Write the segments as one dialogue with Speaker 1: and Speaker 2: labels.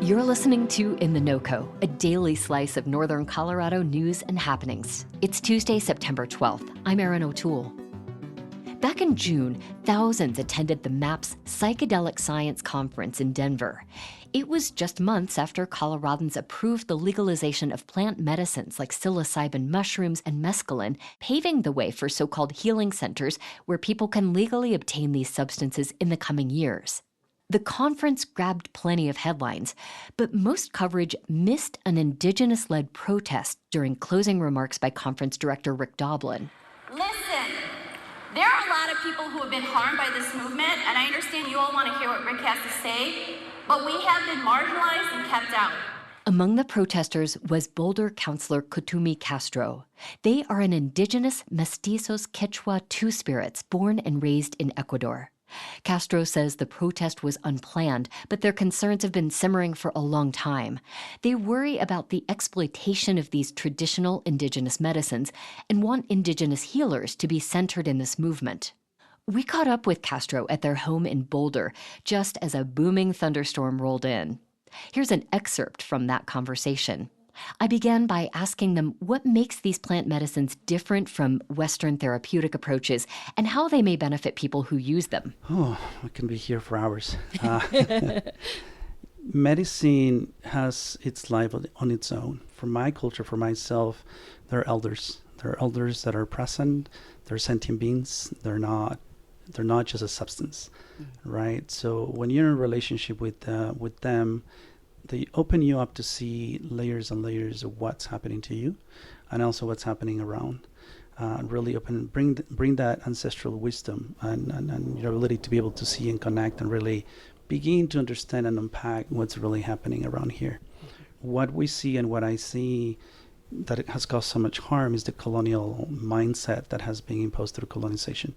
Speaker 1: You're listening to In the NOCO, a daily slice of Northern Colorado news and happenings. It's Tuesday, September 12th. I'm Erin O'Toole. Back in June, thousands attended the MAPS Psychedelic Science Conference in Denver. It was just months after Coloradans approved the legalization of plant medicines like psilocybin mushrooms and mescaline, paving the way for so-called healing centers where people can legally obtain these substances in the coming years. The conference grabbed plenty of headlines, but most coverage missed an Indigenous-led protest during closing remarks by conference director Rick Doblin.
Speaker 2: Listen, there are a lot of people who have been harmed by this movement, and I understand you all want to hear what Rick has to say, but we have been marginalized and kept out.
Speaker 1: Among the protesters was Boulder councilor Kutumi Castro. They are an Indigenous Mestizos Quechua Two-Spirits born and raised in Ecuador. Castro says the protest was unplanned, but their concerns have been simmering for a long time. They worry about the exploitation of these traditional Indigenous medicines and want Indigenous healers to be centered in this movement. We caught up with Castro at their home in Boulder just as a booming thunderstorm rolled in. Here's an excerpt from that conversation. I began by asking them what makes these plant medicines different from Western therapeutic approaches and how they may benefit people who use them.
Speaker 3: Oh, we can be here for hours. Medicine has its life on its own. For my culture, for myself, there are elders. There are elders that are present. They're sentient beings. They're not just a substance, right? So when you're in a relationship with them, they open you up to see layers and layers of what's happening to you and also what's happening around. Really bring that ancestral wisdom and your ability to be able to see and connect and really begin to understand and unpack what's really happening around here. What we see and what I see that it has caused so much harm is the colonial mindset that has been imposed through colonization.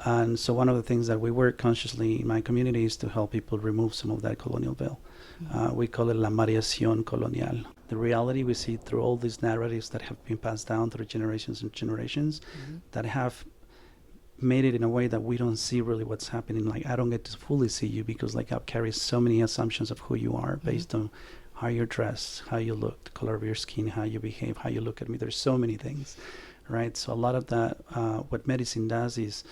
Speaker 3: And so one of the things that we work consciously in my community is to help people remove some of that colonial veil. We call it la variación colonial. The reality we see through all these narratives that have been passed down through generations and generations that have made it in a way that we don't see really what's happening. Like, I don't get to fully see you because like I carry so many assumptions of who you are based on how you're dressed, how you look, the color of your skin, how you behave, how you look at me. There's so many things, right? So a lot of that, what medicine does is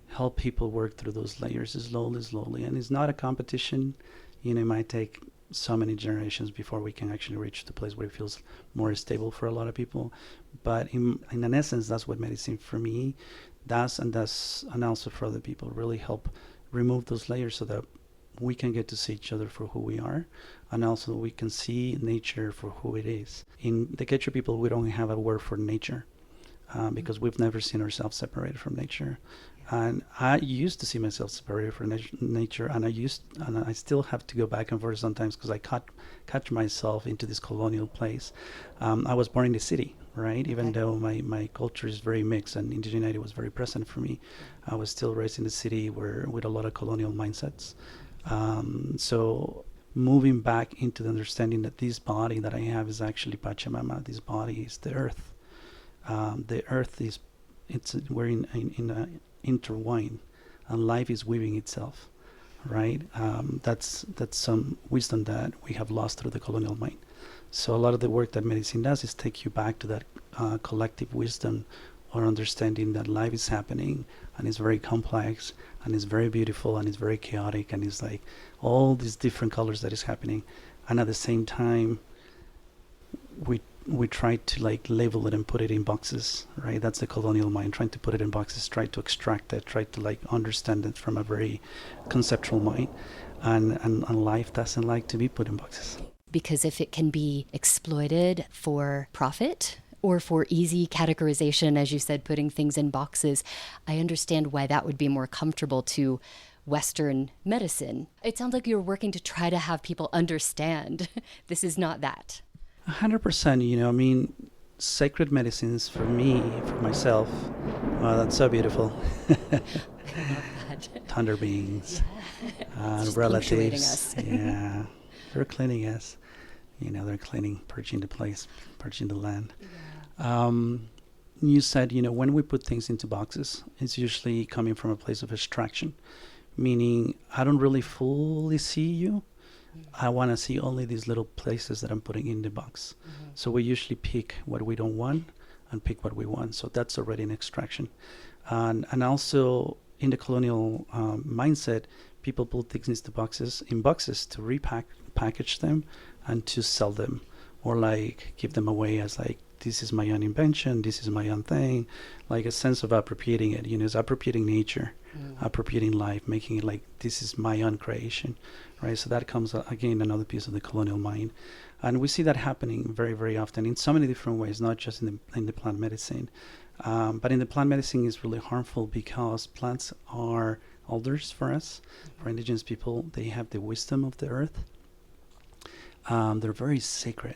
Speaker 3: help people work through those layers slowly. And it's not a competition. You know, it might take so many generations before we can actually reach the place where it feels more stable for a lot of people. But in an essence, that's what medicine for me does, and also for other people, really help remove those layers so that we can get to see each other for who we are, and also we can see nature for who it is. In the Quechua people, we don't have a word for nature because we've never seen ourselves separated from nature. And I used to see myself separated from nature, and I still have to go back and forth sometimes because I catch myself into this colonial place. I was born in the city, right? Even though my culture is very mixed and indigeneity was very present for me, I was still raised in the city with a lot of colonial mindsets. So moving back into the understanding that this body that I have is actually Pachamama. This body is the earth. The earth is, we're in intertwined, and life is weaving itself, right? That's some wisdom that we have lost through the colonial mind. So a lot of the work that medicine does is take you back to that collective wisdom or understanding that life is happening and it's very complex and it's very beautiful and it's very chaotic and it's like all these different colors that is happening, and at the same time we try to like label it and put it in boxes, right? That's the colonial mind, trying to put it in boxes, try to extract it, try to like understand it from a very conceptual mind, and life doesn't like to be put in boxes.
Speaker 1: Because if it can be exploited for profit or for easy categorization, as you said, putting things in boxes, I understand why that would be more comfortable to Western medicine. It sounds like you're working to try to have people understand this is not that.
Speaker 3: 100%, you know, I mean, sacred medicines for me, for myself, wow, that's so beautiful.
Speaker 1: I love that.
Speaker 3: Thunder beings,
Speaker 1: Relatives.
Speaker 3: us. Yeah, they're cleaning us. You know, they're cleaning, purging the place, purging the land. Yeah. You said, you know, when we put things into boxes, it's usually coming from a place of abstraction, meaning I don't really fully see you. I want to see only these little places that I'm putting in the box. So we usually pick what we don't want and pick what we want. So that's already an extraction. And also in the colonial mindset, people put things in boxes to package them and to sell them, or like give them away as like, this is my own invention, this is my own thing, like a sense of appropriating it. It's appropriating nature, appropriating life, making it like, this is my own creation, right? So that comes again, another piece of the colonial mind. And we see that happening very, very often in so many different ways, not just in the plant medicine. But in the plant medicine is really harmful because plants are elders for us, for indigenous people. They have the wisdom of the earth. They're very sacred.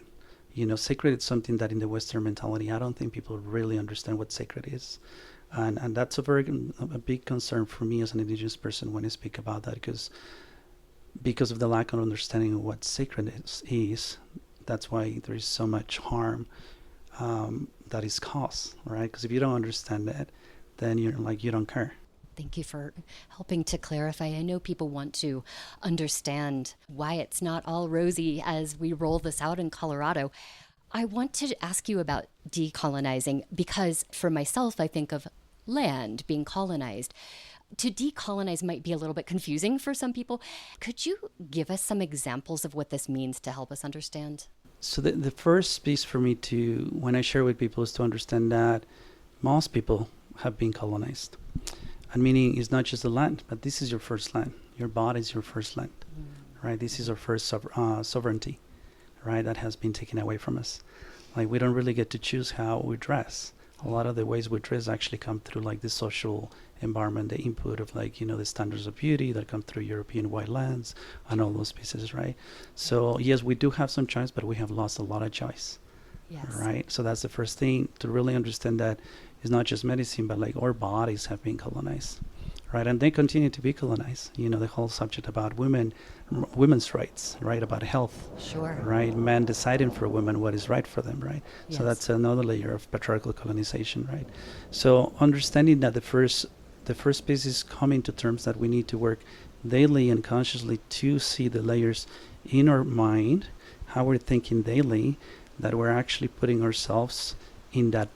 Speaker 3: Sacred is something that in the Western mentality, I don't think people really understand what sacred is. And that's a big concern for me as an indigenous person when I speak about that, because of the lack of understanding of what sacred is. That's why there is so much harm that is caused, right? Because if you don't understand that, then you're like, you don't care.
Speaker 1: Thank you for helping to clarify. I know people want to understand why it's not all rosy as we roll this out in Colorado. I want to ask you about decolonizing, because for myself, I think of land being colonized. To decolonize might be a little bit confusing for some people. Could you give us some examples of what this means to help us understand?
Speaker 3: So the first piece for me when I share with people, is to understand that most people have been colonized. And meaning it's not just the land, but this is your first land. Your body is your first land, right? This is our first sovereignty, right? That has been taken away from us. Like, we don't really get to choose how we dress. A lot of the ways we dress actually come through like the social environment, the input of like, the standards of beauty that come through European white lands and all those pieces, right? So yes, we do have some choice, but we have lost a lot of choice. Yes. Right. So that's the first thing, to really understand that it's not just medicine, but like our bodies have been colonized, right? And they continue to be colonized. The whole subject about women's rights, right? About health,
Speaker 1: sure,
Speaker 3: right? Men deciding for women what is right for them, right? Yes. So that's another layer of patriarchal colonization, right? So understanding that the first piece is coming to terms that we need to work daily and consciously to see the layers in our mind, how we're thinking daily, that we're actually putting ourselves in that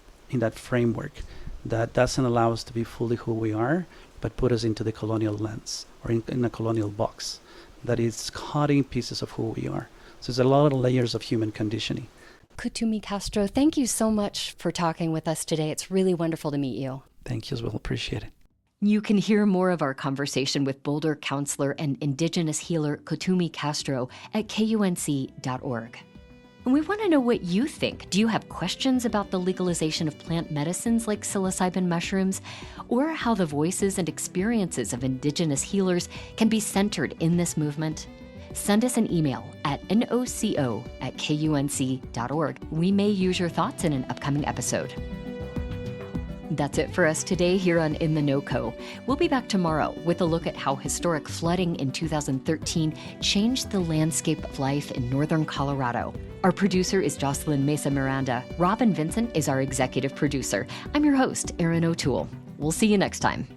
Speaker 3: framework that doesn't allow us to be fully who we are, but put us into the colonial lens or in a colonial box that is cutting pieces of who we are. So there's a lot of layers of human conditioning.
Speaker 1: Kutumi Castro, thank you so much for talking with us today. It's really wonderful to meet you.
Speaker 3: Thank you as well. Appreciate it.
Speaker 1: You can hear more of our conversation with Boulder counselor and Indigenous healer Kutumi Castro at kunc.org. And we want to know what you think. Do you have questions about the legalization of plant medicines like psilocybin mushrooms, or how the voices and experiences of Indigenous healers can be centered in this movement? Send us an email at noco@kunc.org. We may use your thoughts in an upcoming episode. That's it for us today here on In the NOCO. We'll be back tomorrow with a look at how historic flooding in 2013 changed the landscape of life in northern Colorado. Our producer is Jocelyn Mesa Miranda. Robin Vincent is our executive producer. I'm your host, Erin O'Toole. We'll see you next time.